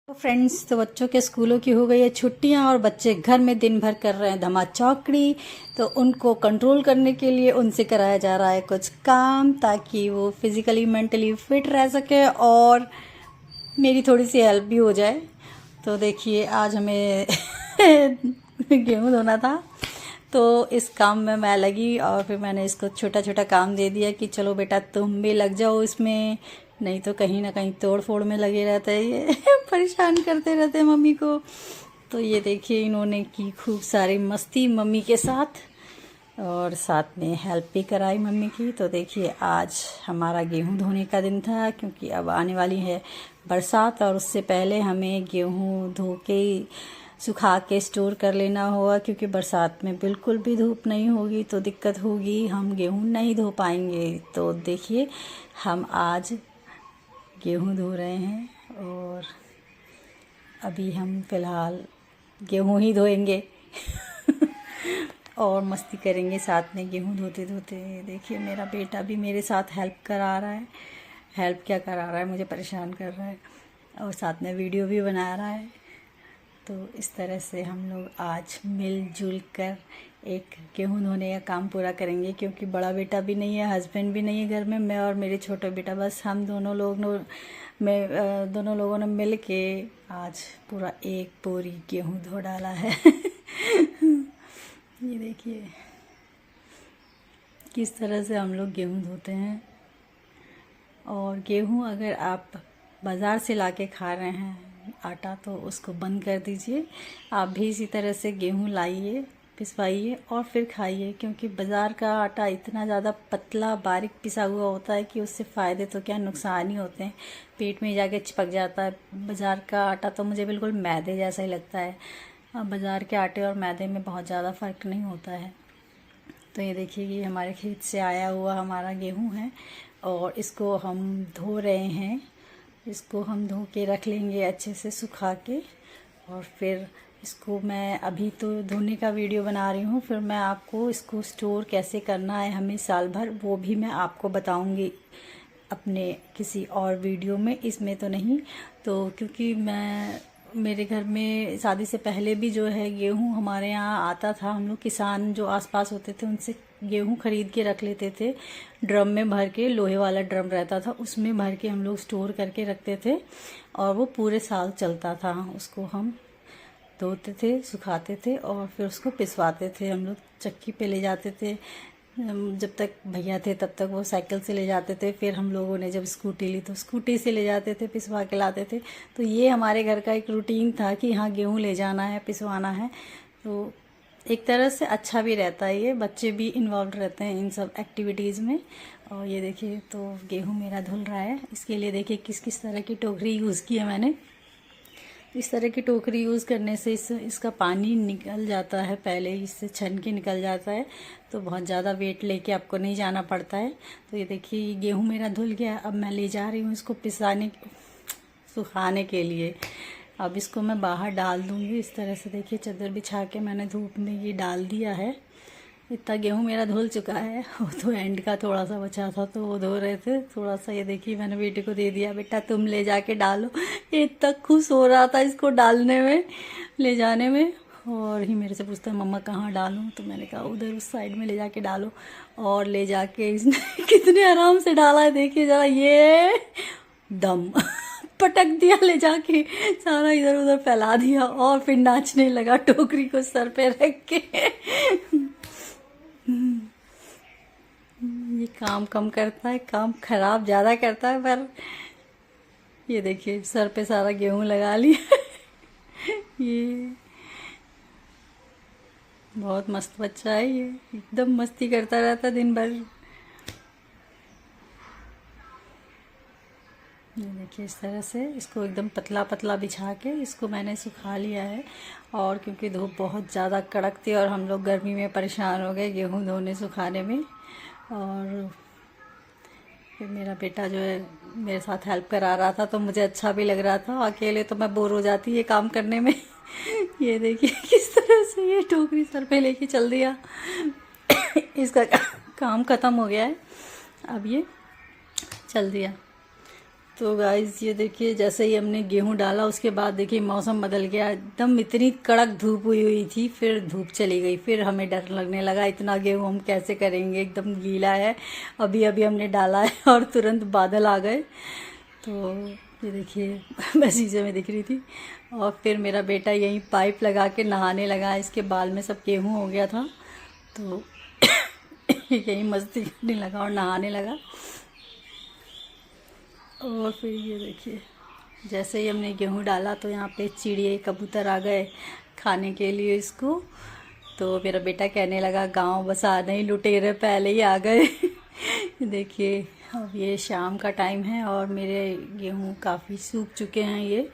तो फ्रेंड्स, तो बच्चों के स्कूलों की हो गई है छुट्टियां और बच्चे घर में दिन भर कर रहे हैं धमाचौकड़ी। तो उनको कंट्रोल करने के लिए उनसे कराया जा रहा है कुछ काम, ताकि वो फिज़िकली मेंटली फिट रह सके और मेरी थोड़ी सी हेल्प भी हो जाए। तो देखिए, आज हमें गेहूँ धोना था, तो इस काम में मैं लगी और फिर मैंने इसको छोटा छोटा काम दे दिया कि चलो बेटा तुम भी लग जाओ इसमें, नहीं तो कहीं ना कहीं तोड़ फोड़ में लगे रहते हैं ये परेशान करते रहते हैं मम्मी को। तो ये देखिए, इन्होंने की खूब सारी मस्ती मम्मी के साथ और साथ में हेल्प भी कराई मम्मी की। तो देखिए, आज हमारा गेहूं धोने का दिन था, क्योंकि अब आने वाली है बरसात और उससे पहले हमें गेहूं धो के सुखा के स्टोर कर लेना होगा, क्योंकि बरसात में बिल्कुल भी धूप नहीं होगी तो दिक्कत होगी, हम गेहूं नहीं धो पाएंगे। तो देखिए, हम आज गेहूं धो रहे हैं और अभी हम फ़िलहाल गेहूं ही धोएंगे और मस्ती करेंगे साथ में गेहूं धोते धोते। देखिए, मेरा बेटा भी मेरे साथ हेल्प करा रहा है। हेल्प क्या करा रहा है, मुझे परेशान कर रहा है और साथ में वीडियो भी बना रहा है। तो इस तरह से हम लोग आज मिलजुल कर एक गेहूं धोने का काम पूरा करेंगे, क्योंकि बड़ा बेटा भी नहीं है, हस्बैंड भी नहीं है घर में, मैं और मेरे छोटा बेटा, बस हम दोनों लोगों ने मिल के आज पूरा एक बोरी गेहूं धो डाला है ये देखिए किस तरह से हम लोग गेहूं धोते हैं। और गेहूं अगर आप बाज़ार से लाके खा रहे हैं आटा, तो उसको बंद कर दीजिए। आप भी इसी तरह से गेहूं लाइए, पिसवाइए और फिर खाइए, क्योंकि बाज़ार का आटा इतना ज़्यादा पतला बारीक पिसा हुआ होता है कि उससे फ़ायदे तो क्या नुकसान ही होते हैं, पेट में जाके चिपक जाता है। बाज़ार का आटा तो मुझे बिल्कुल मैदे जैसा ही लगता है। बाज़ार के आटे और मैदे में बहुत ज़्यादा फ़र्क नहीं होता है। तो ये देखिए, ये हमारे खेत से आया हुआ हमारा गेहूँ है और इसको हम धो रहे हैं। इसको हम धो के रख लेंगे अच्छे से सुखा के, और फिर इसको मैं अभी तो धोने का वीडियो बना रही हूँ, फिर मैं आपको इसको स्टोर कैसे करना है हमें साल भर, वो भी मैं आपको बताऊँगी अपने किसी और वीडियो में, इसमें तो नहीं। तो क्योंकि मेरे घर में शादी से पहले भी जो है गेहूं हमारे यहाँ आता था, हम लोग किसान जो आसपास होते थे उनसे गेहूं खरीद के रख लेते थे, ड्रम में भर के, लोहे वाला ड्रम रहता था उसमें भर के हम लोग स्टोर करके रखते थे और वो पूरे साल चलता था। उसको हम धोते थे, सुखाते थे और फिर उसको पिसवाते थे। हम लोग चक्की पे ले जाते थे, जब तक भैया थे तब तक वो साइकिल से ले जाते थे, फिर हम लोगों ने जब स्कूटी ली तो स्कूटी से ले जाते थे, पिसवा के लाते थे। तो ये हमारे घर का एक रूटीन था कि हाँ, गेहूं ले जाना है, पिसवाना है। तो एक तरह से अच्छा भी रहता है, ये बच्चे भी इन्वॉल्व रहते हैं इन सब एक्टिविटीज़ में। और ये देखिए, तो गेहूँ मेरा धुल रहा है। इसके लिए देखिए किस किस तरह की टोकरी यूज़ की है मैंने। इस तरह की टोकरी यूज़ करने से इसका पानी निकल जाता है, पहले इससे छन के निकल जाता है, तो बहुत ज़्यादा वेट लेके आपको नहीं जाना पड़ता है। तो ये देखिए, ये गेहूँ मेरा धुल गया। अब मैं ले जा रही हूँ इसको सुखाने के लिए। अब इसको मैं बाहर डाल दूँगी इस तरह से। देखिए, चादर बिछा के मैंने धूप में ये डाल दिया है। इतना गेहूँ मेरा धुल चुका है। वो तो एंड का थोड़ा सा बचा था तो वो धो रहे थे थोड़ा सा। ये देखिए, मैंने बेटे को दे दिया, बेटा तुम ले जाके डालो। ये इतना खुश हो रहा था इसको डालने में, ले जाने में, और ही मेरे से पूछता है मम्मा कहाँ डालूँ। तो मैंने कहा उधर उस साइड में ले जाके डालो। और ले जाके इसने कितने आराम से डाला है, देखिए ज़रा, ये दम पटक दिया ले जाके, सारा इधर उधर फैला दिया और फिर नाचने लगा टोकरी को सर पे रख के ये काम कम करता है, काम खराब ज़्यादा करता है। पर ये देखिए, सर पे सारा गेहूं लगा लिया ये बहुत मस्त बच्चा है, ये एकदम मस्ती करता रहता दिन भर। ये देखिए, इस तरह से इसको एकदम पतला पतला बिछा के इसको मैंने सुखा लिया है। और क्योंकि धूप बहुत ज़्यादा कड़क थी और हम लोग गर्मी में परेशान हो गए गेहूं धोने सुखाने में, और फिर मेरा बेटा जो है मेरे साथ हेल्प करा रहा था, तो मुझे अच्छा भी लग रहा था। अकेले तो मैं बोर हो जाती ये काम करने में ये देखिए किस तरह से ये टोकरी सर पे लेके चल दिया इसका काम ख़त्म हो गया है, अब ये चल दिया। तो गाइस ये देखिए, जैसे ही हमने गेहूं डाला उसके बाद देखिए मौसम बदल गया एकदम। इतनी कड़क धूप हुई थी, फिर धूप चली गई, फिर हमें डर लगने लगा इतना गेहूं हम कैसे करेंगे, एकदम गीला है। अभी अभी हमने डाला है और तुरंत बादल आ गए। तो ये देखिए मैं शीशे में दिख रही थी। और फिर मेरा बेटा यहीं पाइप लगा के नहाने लगा, इसके बाल में सब गेहूँ हो गया था, तो यहीं मस्ती करने लगा और नहाने लगा। और फिर ये देखिए, जैसे ही हमने गेहूं डाला तो यहाँ पे चिड़िया कबूतर आ गए खाने के लिए इसको। तो मेरा बेटा कहने लगा गांव बसा नहीं, लुटेरे पहले ही आ गए। देखिए अब ये शाम का टाइम है और मेरे गेहूं काफ़ी सूख चुके हैं। ये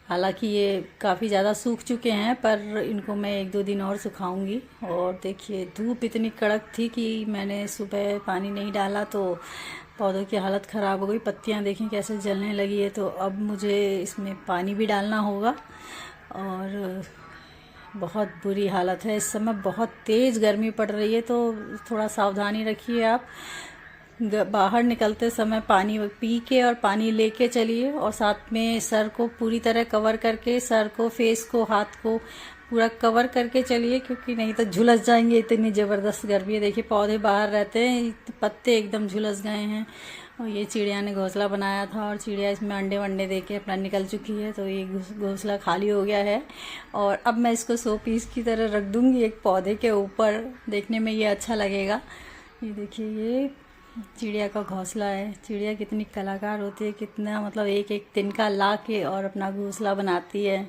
हालांकि ये काफ़ी ज़्यादा सूख चुके हैं, पर इनको मैं 1-2 दिन और सुखाऊंगी। और देखिए धूप इतनी कड़क थी कि मैंने सुबह पानी नहीं डाला तो पौधों की हालत ख़राब हो गई। पत्तियां देखें कैसे जलने लगी है। तो अब मुझे इसमें पानी भी डालना होगा। और बहुत बुरी हालत है इस समय, बहुत तेज़ गर्मी पड़ रही है, तो थोड़ा सावधानी रखिए आप। बाहर निकलते समय पानी पी के और पानी लेके चलिए, और साथ में सर को पूरी तरह कवर करके, सर को, फेस को, हाथ को पूरा कवर करके चलिए, क्योंकि नहीं तो झुलस जाएंगे। इतनी ज़बरदस्त गर्मी है। देखिए पौधे बाहर रहते हैं, पत्ते एकदम झुलस गए हैं। और ये चिड़िया ने घोंसला बनाया था और चिड़िया इसमें अंडे वंडे दे के अपना निकल चुकी है, तो ये घोंसला खाली हो गया है। और अब मैं इसको 100 पीस की तरह रख दूँगी एक पौधे के ऊपर, देखने में ये अच्छा लगेगा। ये देखिए ये चिड़िया का घोंसला है। चिड़िया कितनी कलाकार होती है, कितना मतलब एक एक तिनका ला के और अपना घोंसला बनाती है।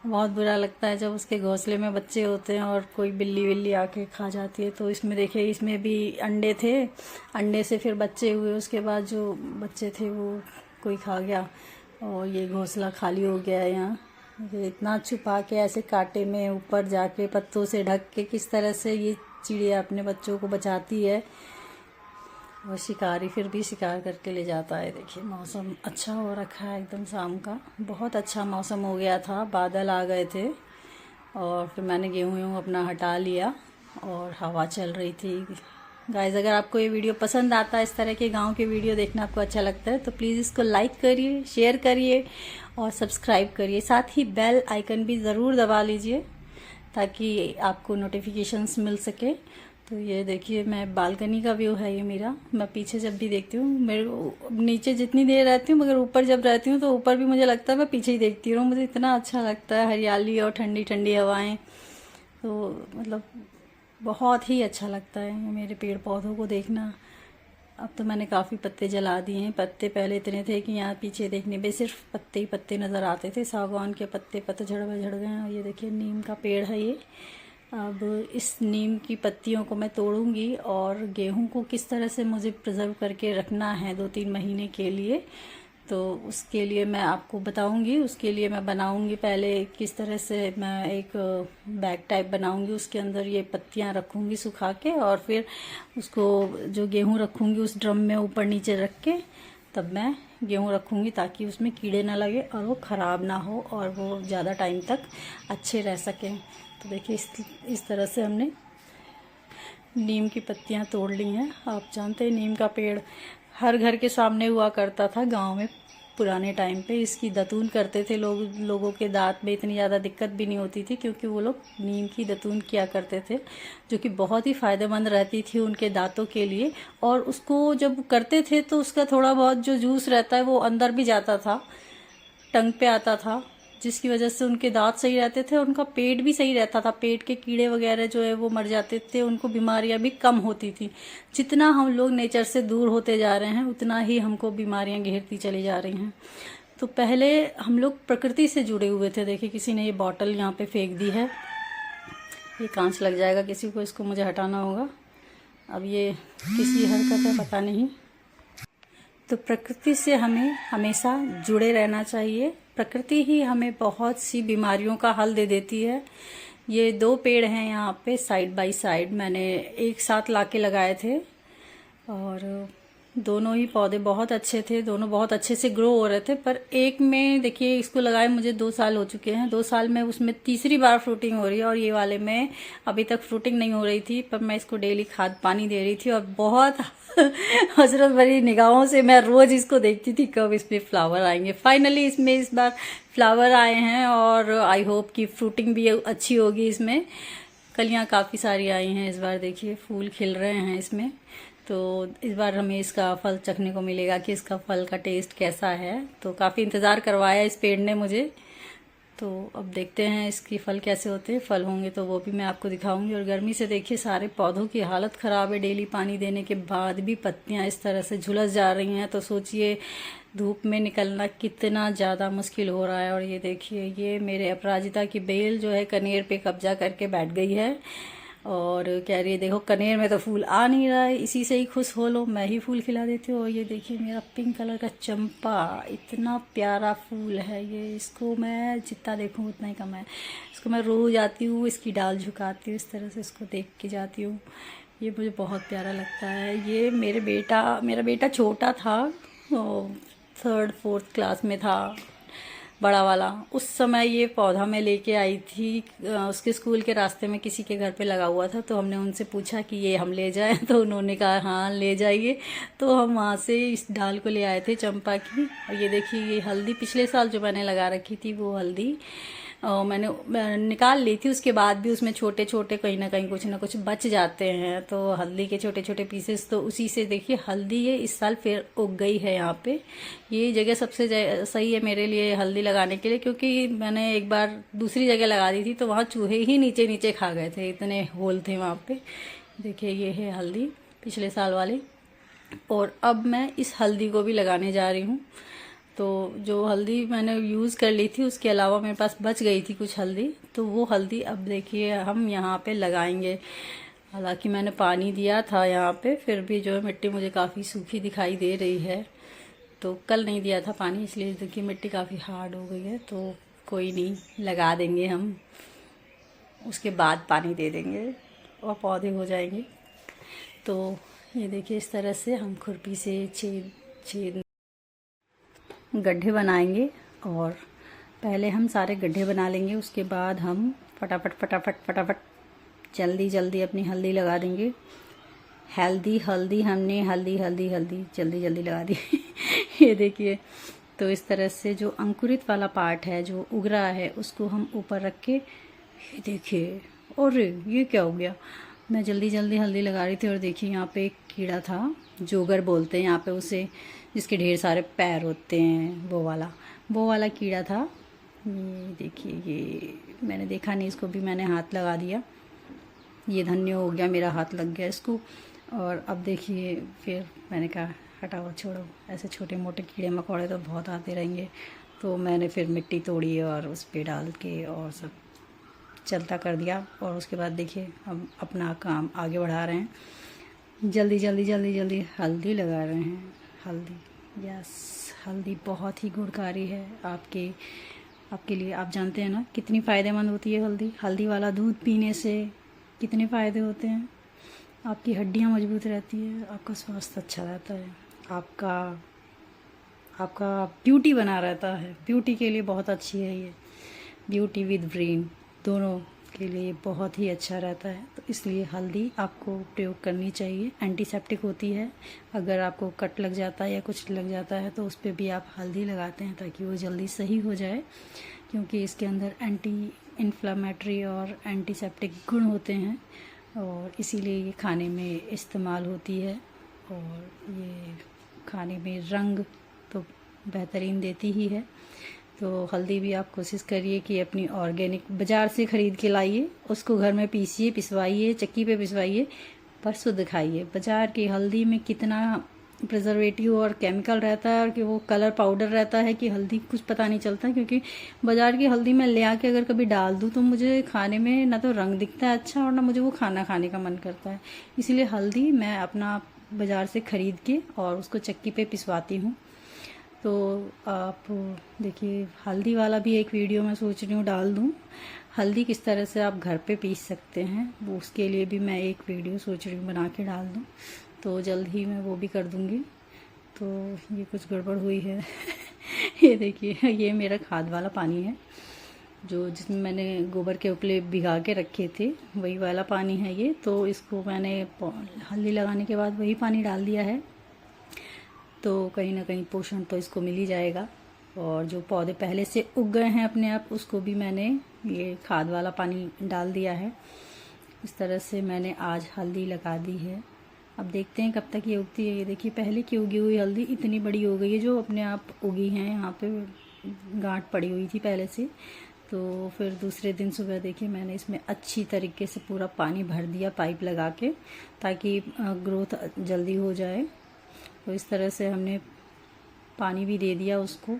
बहुत बुरा लगता है जब उसके घोंसले में बच्चे होते हैं और कोई बिल्ली विल्ली आके खा जाती है। तो इसमें देखिए, इसमें भी अंडे थे, अंडे से फिर बच्चे हुए, उसके बाद जो बच्चे थे वो कोई खा गया और ये घोंसला खाली हो गया है। यहाँ ये इतना छुपा के ऐसे कांटे में ऊपर जाके पत्तों से ढक के किस तरह से ये चिड़िया अपने बच्चों को बचाती है। और शिकारी फिर भी शिकार करके ले जाता है। देखिए मौसम अच्छा हो रखा है एकदम, शाम का बहुत अच्छा मौसम हो गया था, बादल आ गए थे। और फिर मैंने गेहूँ अपना हटा लिया और हवा चल रही थी। गाइस अगर आपको ये वीडियो पसंद आता है, इस तरह के गांव के वीडियो देखना आपको अच्छा लगता है, तो प्लीज़ इसको लाइक करिए, शेयर करिए और सब्सक्राइब करिए। साथ ही बेल आइकन भी ज़रूर दबा लीजिए ताकि आपको नोटिफिकेशंस मिल सके। तो ये देखिए, मैं बालकनी का व्यू है ये मेरा। मैं पीछे जब भी देखती हूँ, मेरे नीचे जितनी देर रहती हूँ, मगर ऊपर जब रहती हूँ तो ऊपर भी मुझे लगता है मैं पीछे ही देखती रहूँ। मुझे इतना अच्छा लगता है, हरियाली और ठंडी ठंडी हवाएं, तो मतलब बहुत ही अच्छा लगता है मेरे पेड़ पौधों को देखना। अब तो मैंने काफ़ी पत्ते जला दिए हैं। पत्ते पहले इतने थे कि यहाँ पीछे देखने पे सिर्फ पत्ते ही पत्ते नज़र आते थे। सागवान के पत्ते पतझड़ में झड़ गए हैं। और ये देखिए नीम का पेड़ है ये। अब इस नीम की पत्तियों को मैं तोड़ूंगी और गेहूं को किस तरह से मुझे प्रिजर्व करके रखना है 2-3 महीने के लिए, तो उसके लिए मैं आपको बताऊंगी। उसके लिए मैं बनाऊंगी, पहले किस तरह से मैं एक बैग टाइप बनाऊंगी, उसके अंदर ये पत्तियां रखूंगी सुखा के, और फिर उसको जो गेहूं रखूंगी उस ड्रम में ऊपर नीचे रख के तब मैं गेहूं रखूंगी, ताकि उसमें कीड़े ना लगे और वो ख़राब ना हो और वो ज़्यादा टाइम तक अच्छे रह सकें। तो देखिए इस तरह से हमने नीम की पत्तियां तोड़ ली हैं। आप जानते हैं नीम का पेड़ हर घर के सामने हुआ करता था गांव में पुराने टाइम पे। इसकी दतून करते थे लोगों के दांत में इतनी ज़्यादा दिक्कत भी नहीं होती थी, क्योंकि वो लोग नीम की दतून किया करते थे, जो कि बहुत ही फ़ायदेमंद रहती थी उनके दांतों के लिए। और उसको जब करते थे तो उसका थोड़ा बहुत जो जूस रहता है वो अंदर भी जाता था, टंग पे आता था, जिसकी वजह से उनके दांत सही रहते थे, उनका पेट भी सही रहता था। पेट के कीड़े वगैरह जो है वो मर जाते थे, उनको बीमारियां भी कम होती थी। जितना हम लोग नेचर से दूर होते जा रहे हैं उतना ही हमको बीमारियां घेरती चली जा रही हैं। तो पहले हम लोग प्रकृति से जुड़े हुए थे। देखिए किसी ने ये बॉटल यहाँ पे फेंक दी है, ये कांच लग जाएगा किसी को, इसको मुझे हटाना होगा। अब ये किसकी हरकत है पता नहीं। तो प्रकृति से हमें हमेशा जुड़े रहना चाहिए। प्रकृति ही हमें बहुत सी बीमारियों का हल दे देती है। ये 2 पेड़ हैं यहाँ पे साइड बाय साइड, मैंने एक साथ लाके लगाए थे और दोनों ही पौधे बहुत अच्छे थे, दोनों बहुत अच्छे से ग्रो हो रहे थे। पर एक में देखिए, इसको लगाए मुझे 2 साल हो चुके हैं। 2 साल में उसमें तीसरी बार फ्रूटिंग हो रही है, और ये वाले में अभी तक फ्रूटिंग नहीं हो रही थी। पर मैं इसको डेली खाद पानी दे रही थी, और बहुत हसरत भरी निगाहों से मैं रोज इसको देखती थी कब इसमें फ्लावर आएंगे। फाइनली इसमें इस बार फ्लावर आए हैं, और आई होप कि फ्रूटिंग भी अच्छी होगी इसमें। कलियां काफ़ी सारी आई हैं इस बार, देखिए फूल खिल रहे हैं इसमें। तो इस बार हमें इसका फल चखने को मिलेगा कि इसका फल का टेस्ट कैसा है। तो काफ़ी इंतज़ार करवाया इस पेड़ ने मुझे। तो अब देखते हैं इसकी फल कैसे होते हैं। फल होंगे तो वो भी मैं आपको दिखाऊंगी। और गर्मी से देखिए सारे पौधों की हालत ख़राब है। डेली पानी देने के बाद भी पत्तियां इस तरह से झुलस जा रही हैं। तो सोचिए धूप में निकलना कितना ज़्यादा मुश्किल हो रहा है। और ये देखिए, ये मेरे अपराजिता की बेल जो है कनेर पे कब्जा करके बैठ गई है, और कह रही है देखो कनेर में तो फूल आ नहीं रहा है, इसी से ही खुश हो लो, मैं ही फूल खिला देती हूँ। और ये देखिए मेरा पिंक कलर का चंपा, इतना प्यारा फूल है ये। इसको मैं जितना देखूँ उतना ही कम है। इसको मैं रोज आती हूँ, इसकी डाल झुकाती हूँ, इस तरह से इसको देख के जाती हूँ। ये मुझे बहुत प्यारा लगता है। ये मेरा बेटा छोटा था, 3rd 4th क्लास में था, बड़ा वाला। उस समय ये पौधा मैं लेके आई थी, उसके स्कूल के रास्ते में किसी के घर पे लगा हुआ था। तो हमने उनसे पूछा कि ये हम ले जाएं, तो उन्होंने कहा हाँ ले जाइए। तो हम वहाँ से इस डाल को ले आए थे चंपा की। और ये देखिए, ये हल्दी पिछले साल जो मैंने लगा रखी थी वो हल्दी मैंने निकाल ली थी। उसके बाद भी उसमें छोटे छोटे कहीं ना कुछ बच जाते हैं। तो हल्दी के छोटे छोटे पीसेस, तो उसी से देखिए हल्दी ये इस साल फिर उग गई है यहाँ पे। ये जगह सबसे सही है मेरे लिए हल्दी लगाने के लिए, क्योंकि मैंने एक बार दूसरी जगह लगा दी थी तो वहाँ चूहे ही नीचे नीचे खा गए थे, इतने होल थे वहाँ पे। देखिए ये है हल्दी पिछले साल वाली। और अब मैं इस हल्दी को भी लगाने जा रही हूँ। तो जो हल्दी मैंने यूज़ कर ली थी उसके अलावा मेरे पास बच गई थी कुछ हल्दी, तो वो हल्दी अब देखिए हम यहाँ पे लगाएंगे। हालांकि मैंने पानी दिया था यहाँ पे, फिर भी जो है मिट्टी मुझे काफ़ी सूखी दिखाई दे रही है। तो कल नहीं दिया था पानी, इसलिए देखिए मिट्टी काफ़ी हार्ड हो गई है। तो कोई नहीं, लगा देंगे हम, उसके बाद पानी दे देंगे और पौधे हो जाएंगे। तो ये देखिए इस तरह से हम खुरपी से छेद गड्ढे बनाएंगे। और पहले हम सारे गड्ढे बना लेंगे, उसके बाद हम फटाफट जल्दी जल्दी अपनी हल्दी लगा देंगे। हल्दी हमने हल्दी जल्दी जल्दी लगा दी। ये देखिए, तो इस तरह से जो अंकुरित वाला पार्ट है जो उग रहा है उसको हम ऊपर रख के, ये देखिए, और ये क्या हो गया। मैं जल्दी जल्दी हल्दी लगा रही थी और देखिए यहाँ पे एक कीड़ा था, जोगर बोलते हैं यहाँ पे उसे, जिसके ढेर सारे पैर होते हैं, वो वाला कीड़ा था। ये देखिए, ये मैंने देखा नहीं, इसको भी मैंने हाथ लगा दिया। ये धन्य हो गया, मेरा हाथ लग गया इसको। और अब देखिए फिर मैंने कहा हटाओ छोड़ो, ऐसे छोटे मोटे कीड़े मकोड़े तो बहुत आते रहेंगे। तो मैंने फिर मिट्टी तोड़ी और उस पर डाल के और सब चलता कर दिया। और उसके बाद देखिए हम अपना काम आगे बढ़ा रहे हैं। जल्दी हल्दी लगा रहे हैं। हल्दी, यस, हल्दी बहुत ही गुणकारी है आपके लिए। आप जानते हैं ना कितनी फ़ायदेमंद होती है हल्दी। हल्दी वाला दूध पीने से कितने फ़ायदे होते हैं। आपकी हड्डियां मजबूत रहती है, आपका स्वास्थ्य अच्छा रहता है, आपका ब्यूटी बना रहता है। ब्यूटी के लिए बहुत अच्छी है ये, ब्यूटी विद ब्रेन दोनों के लिए बहुत ही अच्छा रहता है। तो इसलिए हल्दी आपको प्रयोग करनी चाहिए। एंटीसेप्टिक होती है, अगर आपको कट लग जाता है या कुछ लग जाता है तो उस पर भी आप हल्दी लगाते हैं ताकि वो जल्दी सही हो जाए, क्योंकि इसके अंदर एंटी इन्फ्लामेटरी और एंटीसेप्टिक गुण होते हैं और इसीलिए ये खाने में इस्तेमाल होती है। और ये खाने में रंग तो बेहतरीन देती ही है। तो हल्दी भी आप कोशिश करिए कि अपनी ऑर्गेनिक बाज़ार से ख़रीद के लाइए, उसको घर में पीसिए, पिसवाइए, चक्की पे पिसवाइए, पर शुद्ध खाइए। बाज़ार की हल्दी में कितना प्रिजर्वेटिव और केमिकल रहता है और कि वो कलर पाउडर रहता है कि हल्दी कुछ पता नहीं चलता। क्योंकि बाज़ार की हल्दी मैं ले आके अगर कभी डाल दूँ तो मुझे खाने में ना तो रंग दिखता है अच्छा और ना मुझे वो खाना खाने का मन करता है। इसीलिए हल्दी मैं अपना बाज़ार से ख़रीद के और उसको चक्की पे पिसवाती हूँ। तो आप देखिए, हल्दी वाला भी एक वीडियो मैं सोच रही हूँ डाल दूँ, हल्दी किस तरह से आप घर पे पीस सकते हैं, वो उसके लिए भी मैं एक वीडियो सोच रही हूँ बना के डाल दूँ। तो जल्द ही मैं वो भी कर दूँगी। तो ये कुछ गड़बड़ हुई है। ये देखिए, ये मेरा खाद वाला पानी है जो जिसमें मैंने गोबर के उपले भिगा के रखे थे, वही वाला पानी है ये। तो इसको मैंने हल्दी लगाने के बाद वही पानी डाल दिया है, तो कहीं ना कहीं पोषण तो इसको मिल ही जाएगा। और जो पौधे पहले से उग गए हैं अपने आप, उसको भी मैंने ये खाद वाला पानी डाल दिया है। इस तरह से मैंने आज हल्दी लगा दी है। अब देखते हैं कब तक ये उगती है। ये देखिए, पहले की उगी हुई हल्दी इतनी बड़ी हो गई है, जो अपने आप उगी हैं। यहाँ पे गांठ पड़ी हुई थी पहले से। तो फिर दूसरे दिन सुबह देखिए, मैंने इसमें अच्छी तरीके से पूरा पानी भर दिया पाइप लगा के, ताकि ग्रोथ जल्दी हो जाए। तो इस तरह से हमने पानी भी दे दिया उसको।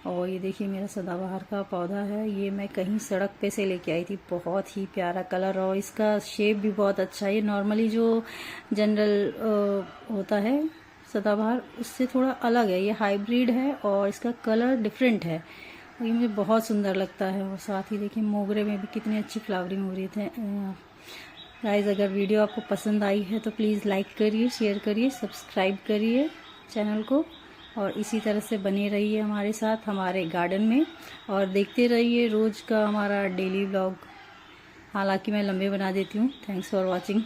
और ये देखिए, मेरा सदाबहार का पौधा है, ये मैं कहीं सड़क पे से लेके आई थी। बहुत ही प्यारा कलर और इसका शेप भी बहुत अच्छा है। ये नॉर्मली जो जनरल होता है सदाबहार, उससे थोड़ा अलग है। ये हाइब्रिड है और इसका कलर डिफरेंट है और ये मुझे बहुत सुंदर लगता है। और साथ ही देखिए, मोगरे में भी कितनी अच्छी फ्लावरिंग हो रही थे। गाइस, अगर वीडियो आपको पसंद आई है तो प्लीज़ लाइक करिए, शेयर करिए, सब्सक्राइब करिए चैनल को, और इसी तरह से बने रहिए हमारे साथ हमारे गार्डन में, और देखते रहिए रोज़ का हमारा डेली व्लॉग। हालांकि मैं लंबे बना देती हूँ। Thanks for watching.